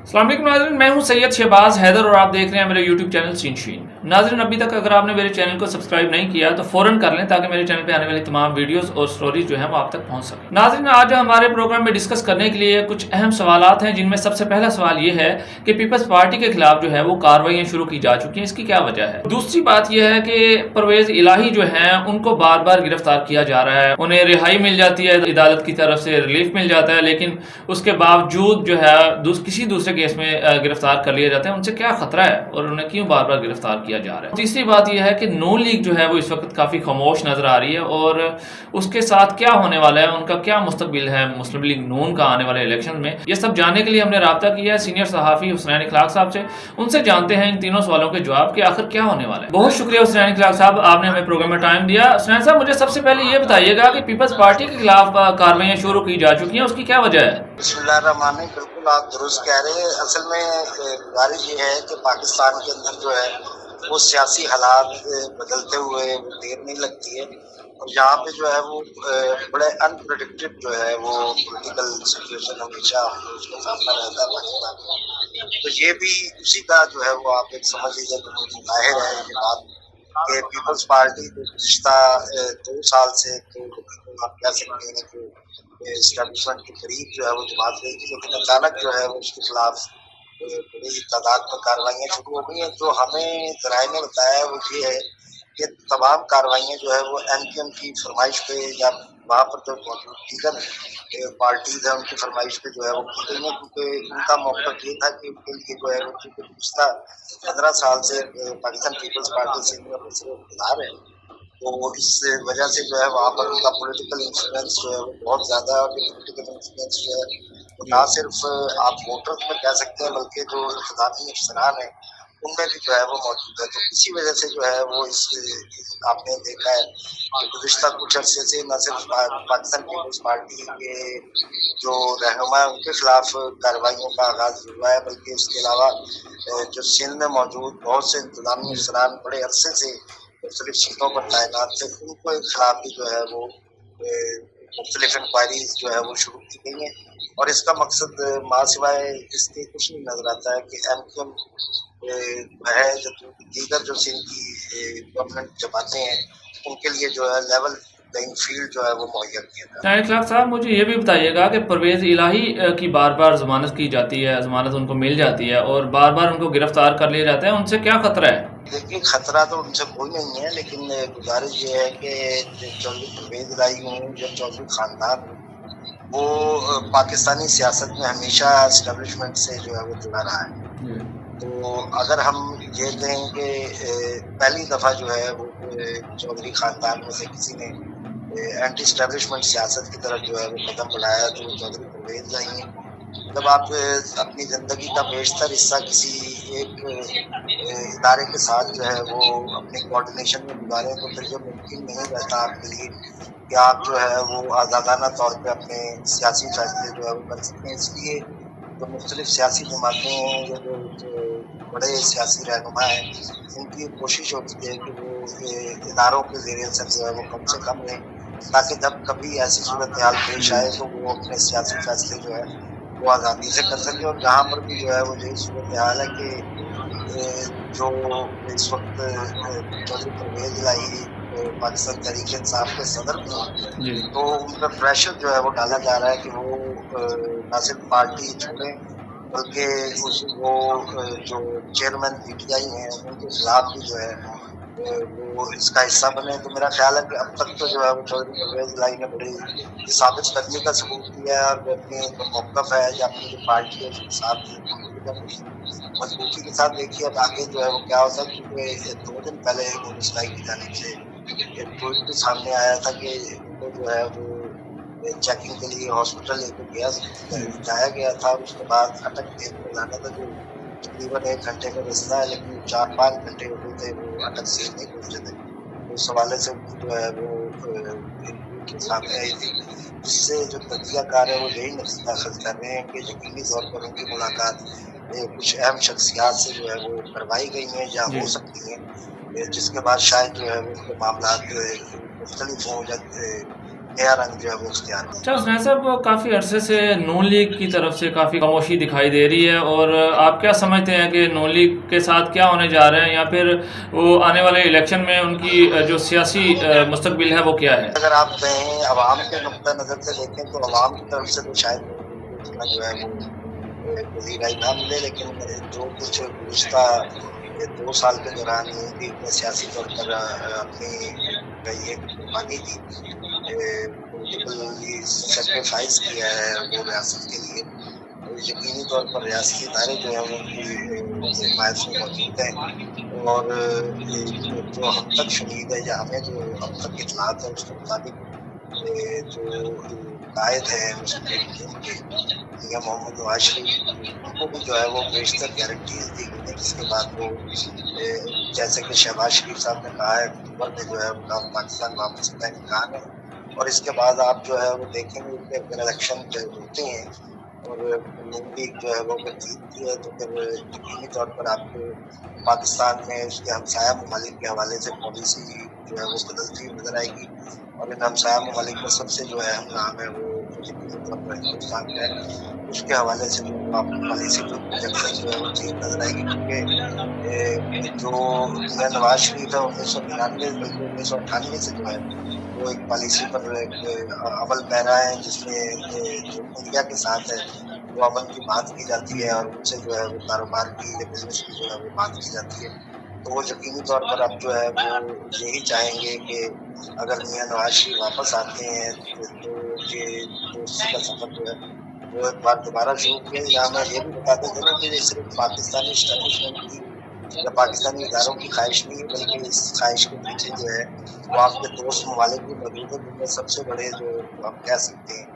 अस्सलाम वालेकुम नाज़रीन, मैं हूं सैयद शहबाज हैदर और आप देख रहे हैं मेरे YouTube चैनल सीनशीन। नाज़रीन, अभी तक अगर आपने मेरे चैनल को सब्सक्राइब नहीं किया तो फौरन कर लें ताकि मेरे चैनल पे आने वाली तमाम वीडियोस और स्टोरीज जो है वो आप तक पहुंच सके। नाज़रीन, आज हमारे प्रोग्राम में डिस्कस करने के लिए कुछ अहम सवालात हैं, जिनमें सबसे पहला सवाल ये है कि पीपल्स पार्टी के खिलाफ जो है वो कार्रवाइयाँ शुरू की जा चुकी हैं, इसकी क्या वजह है। दूसरी बात यह है कि परवेज इलाही जो है उनको बार बार गिरफ्तार किया जा रहा है, उन्हें रिहाई मिल जाती है, अदालत की तरफ से रिलीफ मिल जाता है, लेकिन उसके बावजूद जो है किसी दूसरे केस में गिरफ्तार कर लिए जाते हैं। उनसे क्या खतरा है और उन्हें क्यों बार बार गिरफ्तार किया जा रहा है। तीसरी बात यह है कि नून लीग जो है वो इस वक्त काफ़ी खामोश नजर आ रही है और उसके साथ क्या होने वाला है, उनका क्या मुस्तकबिल है मुस्लिम लीग नून का आने वाले इलेक्शन में। ये सब जानने के लिए हमने रब्ता किया है सीनियर सहाफ़ी हुसनैन इखलाक साहब से। उनसे जानते हैं इन तीनों सवालों के जवाब कि आखिर क्या होने वाला है। बहुत शुक्रिया हुसनैन इखलाक साहब, आपने हमें प्रोग्राम में टाइम दिया। हुसनैन साहब, मुझे सबसे पहले ये बताइएगा कि पीपल्स पार्टी के खिलाफ कार्रवाइयाँ शुरू की जा चुकी हैं, उसकी क्या वजह है। बिस्मिल्लाहिर्रहमानिर्रहीम, बिल्कुल आप दुरुस्त कह रहे हैं। असल में गुजारिश ये है कि पाकिस्तान के अंदर जो है वो सियासी हालात बदलते हुए देर नहीं लगती है और यहाँ पे जो है वो बड़े अनप्रेडिक्टेड जो है वो पॉलिटिकल सिचुएशन हमेशा उसका सामना रहता है पाकिस्तान में। तो ये भी उसी का जो है वो आप एक समझ लीजिए कि जाहिर है ये बात कि पीपल्स पार्टी जो पिछला 2 साल से तो आप कह सकते हैं कि एस्टेब्लिशमेंट के करीब जो है वो जमात गई थी, लेकिन अचानक जो है वो उसके खिलाफ बड़ी तादाद में कार्रवाइयाँ शुरू हो गई हैं। जो हमें जराए ने बताया है वो ये है कि तमाम कार्रवाइयाँ जो है वो MQM की फरमाइश पे या वहाँ पर जो दीगर पार्टीज हैं उनकी फरमाइश पे जो है वो की गई है, क्योंकि उनका मौका ये था कि उनके लिए जो है वो चूँकि पिछला 15 साल से पाकिस्तान पीपल्स पार्टी से इक़्तिदार है, तो इस वजह से जो है वहाँ पर उनका पॉलिटिकल इंफ्लुएंस जो है वो बहुत ज़्यादा है। और ये पॉलिटिकल इंफ्लुएंस जो है वो ना सिर्फ आप वोटर्स में कह सकते हैं बल्कि जो इंतज़ामी अफसरान है उनमें भी जो है वो मौजूद है। तो इसी वजह से जो है वो इस आपने देखा है कि गुज़िश्ता कुछ अर्से से न सिर्फ पाकिस्तान पीपल्स पार्टी के जो रहनुमा उनके खिलाफ कार्रवाइयों का आगाज़ हुआ है, बल्कि उसके अलावा जो सिंध में मौजूद बहुत से इंतज़ामी अफसरान बड़े अरसे से मुख्तलिफ सीटों पर तैनात थे, उनके खिलाफ भी जो है वो मुख्तलिफ इंक्वायरीज जो है वो शुरू की गई हैं। और इसका मकसद माँ सिवाय इसके कुछ नहीं नजर आता है कि MQM है जो दीगर जो सिंध की गवर्नमेंट जमातें हैं उनके लिए जो है लेवल प्लेइंग फील्ड जो है वो मुहैया किया जाए। इखलाक साहब, मुझे ये भी बताइएगा कि परवेज इलाही की बार बार जमानत की जाती है, जमानत उनको मिल जाती है और बार बार उनको गिरफ्तार कर लिया जाता है, उनसे क्या खतरा है। देखिए, खतरा तो उनसे कोई नहीं है, लेकिन गुजारिश ये है कि चौधरी परवेज इलाही हूँ या चौधरी खानदान वो पाकिस्तानी सियासत में हमेशा एस्टेब्लिशमेंट से जो है वो जुड़ा रहा है। तो अगर हम ये दें कि पहली दफ़ा जो है वो चौधरी खानदान में से किसी ने एंटी एस्टेब्लिशमेंट सियासत की तरफ जो है वो कदम बढ़ाया तो चौधरी परवेज इलाही हैं। जब आप अपनी ज़िंदगी का बेशतर हिस्सा किसी एक इदारे के साथ जो है वो अपने कोऑर्डिनेशन में गुजारें तो फिर जब मुमकिन नहीं रहता आपके लिए कि आप जो है वो आज़ादाना तौर पे अपने सियासी फैसले जो है वो कर सकते हैं। इसलिए जो मुख्तलिफ सियासी जमातें हैं या जो बड़े सियासी रहनुमा हैं इनकी कोशिश होती है कि वो इदारों के ज़रिए असर जो है वो कम से कम रहें, ताकि जब कभी ऐसी सूरत हाल पेश आए तो वो अपने सियासी फैसले जो है वो आज़ादी से कर सके। और जहाँ पर भी जो है वो यही सूरत हाल है कि जो इस वक्त चौधरी परवेज इलाही पाकिस्तान तहरीक इंसाफ के सदर भी हैं, तो उन पर प्रेशर जो है वो डाला जा रहा है कि वो न सिर्फ पार्टी छोड़ें बल्कि वो जो चेयरमैन PTI हैं उनके खिलाफ भी जो है वो इसका हिस्सा बने। तो मेरा ख्याल है कि अब तक तो जो है वो चौधरी परवेज इलाही ने बड़ी साबित करने का सबूत दिया है और वो अपनी जो मौक़िफ़ है या अपनी जो पार्टी है उसके साथ मजबूती के साथ देखिए अब आगे जो है वो क्या होता है। क्योंकि 2 दिन पहले पुलिस लाई की जानिब से एक ट्वीट भी सामने आया था कि उनको जो है वो चेकिंग के लिए हॉस्पिटल लेकर जाया गया था और उसके बाद अटक के जाना था, जो तकरीबन 1 घंटे का रास्ता है, लेकिन 4-5 घंटे हो गए थे वो अटक से नहीं पहुँचे थे। तो उस हवाले से जो है वो सामने आई थी, जिससे जो तजियाकार है वो यही नतीजा अखज़ कर रहे हैं कि यकीनी तौर पर उनकी मुलाकात कुछ अहम शख्सियात से जो है वो करवाई गई हैं या हो सकती हैं, जिसके बाद शायद जो है वो उनके मामला मुख्तलिफ हों या नया रंग जो है वो इख्तियार किया। अच्छा हुसनैन साहब, काफ़ी अरसे से नून लीग की तरफ से काफ़ी खामोशी दिखाई दे रही है, और आप क्या समझते हैं कि नून लीग के साथ क्या होने जा रहे हैं, या फिर वो आने वाले इलेक्शन में उनकी जो सियासी मुस्तकबिल है वो क्या है? अगर आप कहें आवाम के नुक्ता नज़र से देखें तो आवाम की तरफ से तो शायद इतना जो है वो वज़ीराई ना मिले, लेकिन जो कुछ गुज़िश्ता 2 साल के दौरान यूपी ने सियासी तौर पर अपनी ये कुर्बानी दी, पॉलिटिकली सेक्रीफाइस किया है वो रियासत के लिए, यकीनी तौर पर रियासती इदारे जो है उनकी हिमायत में मौजूद हैं। और जो हम तक शुनीद है या हमें जो अब तक इतलात है उसके मुताबिक जो कायद है मुस्लिम के मियां मोहम्मद नवाज शरीफ, उनको भी जो है वो बेशतर गारंटीज दी गई है, जिसके बाद वो जैसे कि शहबाज शरीफ साहब ने कहा है अक्टूबर में जो है उनका पाकिस्तान वापस का इम्कान है। और इसके बाद आप जो है वो देखेंगे कि अगर इलेक्शन होते हैं और नून लीग जो है वो अगर जीतती है तो फिर यकीनी तौर पर आपको पाकिस्तान में उसके हमसाया ममालिक के हवाले से पॉलिसी जो है वो बदलती हुई नजर आएगी। और इन हमसाया ममालिक में सबसे जो है हम नाम है वो यकीनी तौर पर हिंदुस्तान का है, उसके हवाले से जो आपको पॉलिसी जो प्रोजेक्शन जो है वो चेंज नजर आएगी। क्योंकि जो मियां नवाज शरीफ है 1999 बल्कि 1998 से जो है वो एक पॉलिसी पर अमल पैरा है, जिसमें जो इंडिया के साथ है वो अमन की बात की जाती है और उनसे जो है वो कारोबार की या बिजनेस की जो है वो बात की जाती है। तो वो यकीनी तौर पर अब जो है वो यही चाहेंगे कि अगर मियां नवाज शरीफ वापस आते हैं तो ये दोस्ती का सफर जो है वो एक बार दोबारा शुरू किया। यहाँ मैं ये भी बताते चलूँ कि ये सिर्फ पाकिस्तानी एस्टेब्लिशमेंट की या पाकिस्तानी इदारों की ख्वाहिश नहीं है, बल्कि इस ख्वाहिश के पीछे जो है वो आपके दोस्त ममालिक भी मौजूद है, जिनमें सबसे बड़े जो हम कह सकते हैं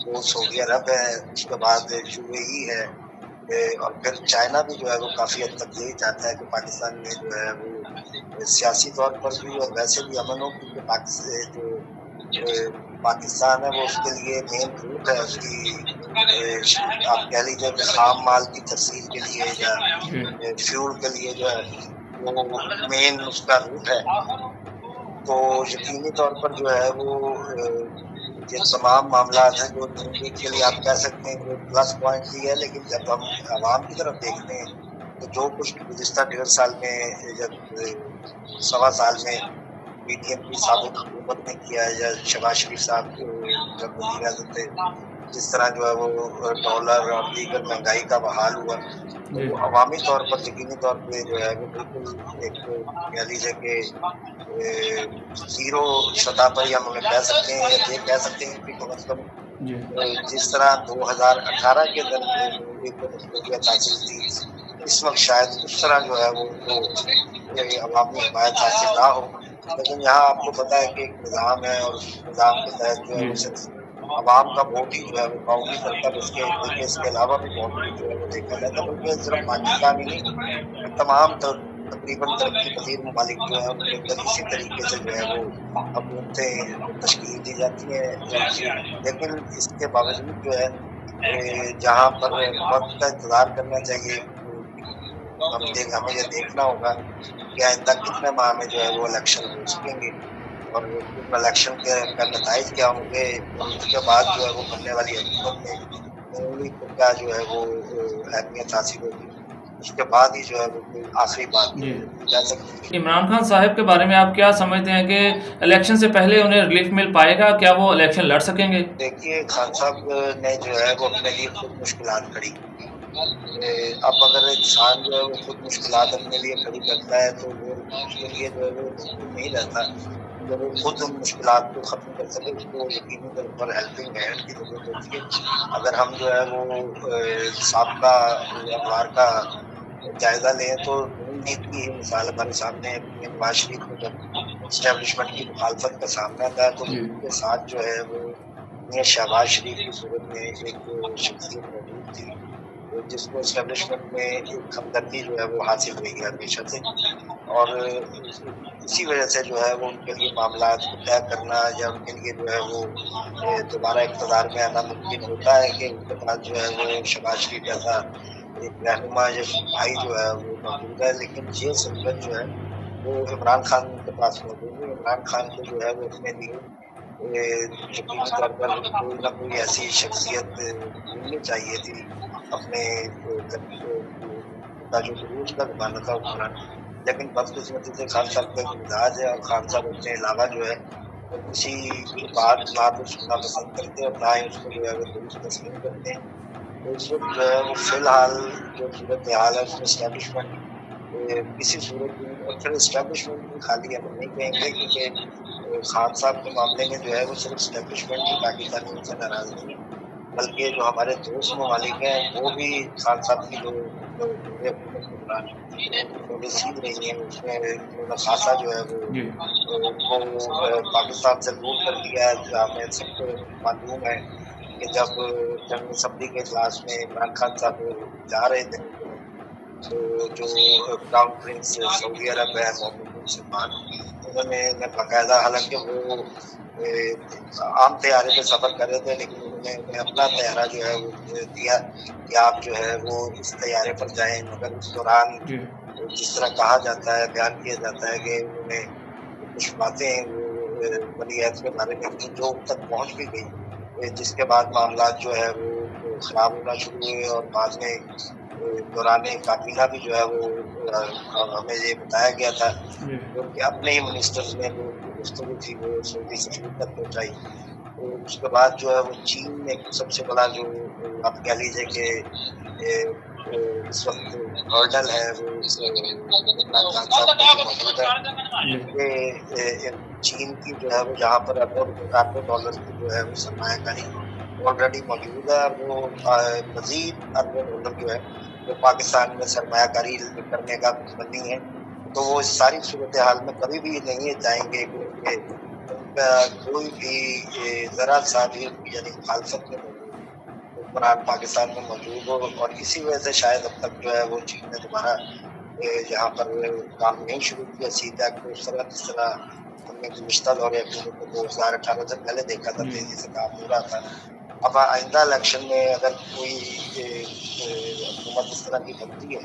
वो सऊदी अरब है, उसके बाद यूएई है, और फिर चाइना भी जो है वो काफ़ी हद तक यही चाहता है कि पाकिस्तान में जो है वो सियासी तौर पर भी और वैसे भी अमन हो, क्योंकि पाकिस्तान है वो उसके लिए मेन रूट है उसकी, आप कह लीजिए कि खाम माल की तफसील के लिए या फ्यूल के लिए जो है वो मेन उसका रूट है। तो यकीनी तौर पर जो है वो ये तमाम मामला हैं जो नून लीग के लिए आप कह सकते हैं कि प्लस पॉइंट भी है, लेकिन जब हम आवाम की तरफ देखते हैं तो जो कुछ गुज़िश्ता 1.5 साल में या 1.25 साल में पीटीएम की साबिक हुकूमत ने किया है या शहबाज शरीफ साहब जब वज़ीर आज़म थे, जिस तरह जो है वो डॉलर और दीगर महंगाई का बहाल हुआ, तो अवामी तौर पर यकीनी तौर पर जो है वो बिल्कुल एक कह लीजिए कि जीरो सतह पर हम कह सकते हैं या ये कह सकते हैं कि कम अज कम जिस तरह 2018 के अंदर मकबूलियत हासिल थी, इस वक्त शायद उस तरह जो है वो अवामी हिमायत हासिल ना हो। लेकिन यहाँ आपको पता है कि एक निज़ाम है और उस निज़ाम के तहत जो है आवाम का वोट ही जो है वो काउंटी करता है, इसके अलावा भी वोट जो है वो देखा जाता है। बल्कि सिर्फ पाकिस्तान ही नहीं, तमाम तकरीबन तरक्की पजीर ममालिक जो है उनके अंदर इसी तरीके से जो है वो हुकूमतें तश्कील दी जाती हैं। लेकिन इसके बावजूद जो है जहाँ पर वक्त का इंतज़ार करना चाहिए, हमें ये देखना होगा कि आइंदा कितने माह में जो है वो इलेक्शन हो सकेंगे और इलेक्शन के नताइज क्या होंगे, उसके बाद जो है वो बनने वाली हुकूमत में क्या जो है वो अहमियत हासिल होगी, उसके बाद ही जो है वो आखिरी बात जा सकती है। इमरान खान साहब के बारे में आप क्या समझते हैं कि इलेक्शन से पहले उन्हें रिलीफ मिल पाएगा, क्या वो इलेक्शन लड़ सकेंगे? देखिए, खान साहब ने जो है वो अपने लिए खुद मुश्किलात खड़ी। अब अगर इंसान जो है वो खुद मुश्किलात अपने लिए खड़ी करता है तो वो उसके लिए जो है वो मुश्किल नहीं रहता। जब वो खुद उन मुश्किलात को ख़त्म कर सके, उसको यकीनी तौर पर हेल्पिंग हैंड की ज़रूरत होती है। अगर हम जो है वो साबका अखबार का जायज़ा लें तो नून लीग की मिसाल हमारे सामने है। नवाज शरीफ को जब इस्टेब्लिशमेंट की मुखालफत का सामना था तो उनके साथ जो है वो शहबाज शरीफ की सूरत में एक शख्सियत मौजूद थी जिसको इस्टेब्लिशमेंट में एक हमदर्दी जो है वो हासिल हुई है हमेशा से, और इसी वजह से जो है वो उनके लिए मामला को तय करना या उनके लिए जो है वो दोबारा इक़्तिदार में आना मुमकिन होता है कि उनके पास जो है वो शहबाज शरीफ जैसा एक रहनुमा या भाई जो है वो मौजूद है। लेकिन ये सहूलत जो है वो इमरान खान के पास मौजूद है। इमरान खान को जो है वो अपने लिए यकीनी तौर पर कोई ना कोई ऐसी शख्सियत मिलनी चाहिए थी अपने का जो रूज का जमाना था उमरान, लेकिन बदकिस्मती से खान साहब का एक मिजाज है और खान साहब अपने अलावा जो है वो किसी की बात ना तो सुनना पसंद करते और ना ही उसको जो है वो दुरुस्त तस्लीम करते हैं। तो इस वक्त जो है वो फिलहाल जो सूरत हाल है उसमें इस्टेब्लिशमेंट किसी सूरत में, और फिर इस्टेब्लिशमेंट भी खाली हम नहीं कहेंगे, क्योंकि खान साहब के मामले में जो है वो सिर्फ इस्टेब्लिशमेंट ही पाकिस्तानी से नाराज नहीं है, बल्कि जो हमारे दोस्त ममालिक हैं वो भी खान साहब की जो पॉलिसी रही है उसमें उन्होंने खासा जो है वो पाकिस्तान से दूर कर दिया है। हमें सबको मालूम है कि जब जनरल असम्बली के इजलास में इमरान खान साहब जा रहे थे तो जो क्राउन प्रिंस सऊदी अरब है मोहम्मद बिन सलमान, उन्होंने बाकायदा, हालांकि वो आम तैयारे पे सफ़र कर रहे थे, लेकिन उन्होंने अपना तैयारा जो है वो दिया कि आप जो है वो इस तैयारे पर जाएं, मगर उस दौरान जिस तरह कहा जाता है, बयान किया जाता है कि उन्होंने कुछ बातें वलीअहद के बारे में जो तक पहुँच भी गई, जिसके बाद मामला जो है वो ख़राब होना शुरू हुए और बाद में दौरान काबीना भी जो है वो हमें ये बताया गया था क्योंकि अपने ही मिनिस्टर्स ने जो गुफ्तगू थी वो सऊदी सफीर तक पहुँचाई। तो उसके बाद जो है वो चीन में सबसे बड़ा जो आप कह लीजिए कि इस वक्त हर्डल है वो मौजूद है। चीन की जो है वो जहाँ पर अरबों डॉलर की जो है वो सरमायाकारी ऑलरेडी मौजूद है, वो मजीद अरबों डॉलर जो है वो पाकिस्तान में सरमायाकारी करने का बनी है। तो वो इस सारी सूरत हाल में कभी भी नहीं चाहेंगे कि उनका कोई भी ज़रा सा भी यानी मुखालफत में हुक्मरान पाकिस्तान में मौजूद हो, और इसी वजह से शायद अब तक जो है वो चीन ने दोबारा यहाँ पर काम नहीं शुरू किया सीधा को उस तरह जिस तरह हमने गुज़श्ता दौरे हुकूमत को 2018 से पहले देखा था तेजी से काम हो रहा था। अब आइंदा इलेक्शन में अगर कोई हुकूमत इस तरह की बनती है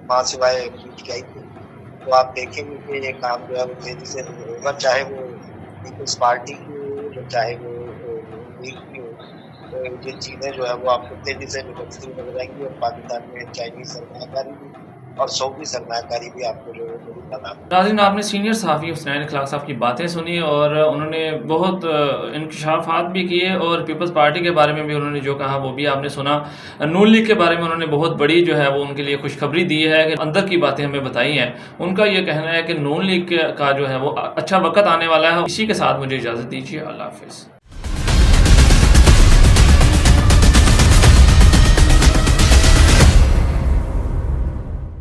वहाँ सिवाय पीटीआई की, तो आप देखेंगे कि ये काम जो है वो तेजी से होगा, चाहे वो पीपल्स पार्टी की हो, चाहे वो लीग की हो। तो ये चीज़ें जो है वो आपको तेजी से निकलती हुई नजर आएंगी, और पाकिस्तान में चाइनीज सरमायाकारी भी और सऊदी सरमायाकारी भी आपको जो है वो नाज़रीन, आपने सीनियर सहाफ़ी हुसनैन इखलाक़ साहब की बातें सुनी और उन्होंने बहुत इंकशाफात भी किए, और पीपल्स पार्टी के बारे में भी उन्होंने जो कहा वो भी आपने सुना। नून लीग के बारे में उन्होंने बहुत बड़ी जो है वो उनके लिए खुशखबरी दी है कि अंदर की बातें हमें बताई हैं। उनका ये कहना है कि नून लीग का जो है वो अच्छा वक्त आने वाला है। इसी के साथ मुझे इजाज़त दीजिए। अल्लाह हाफ़िज़।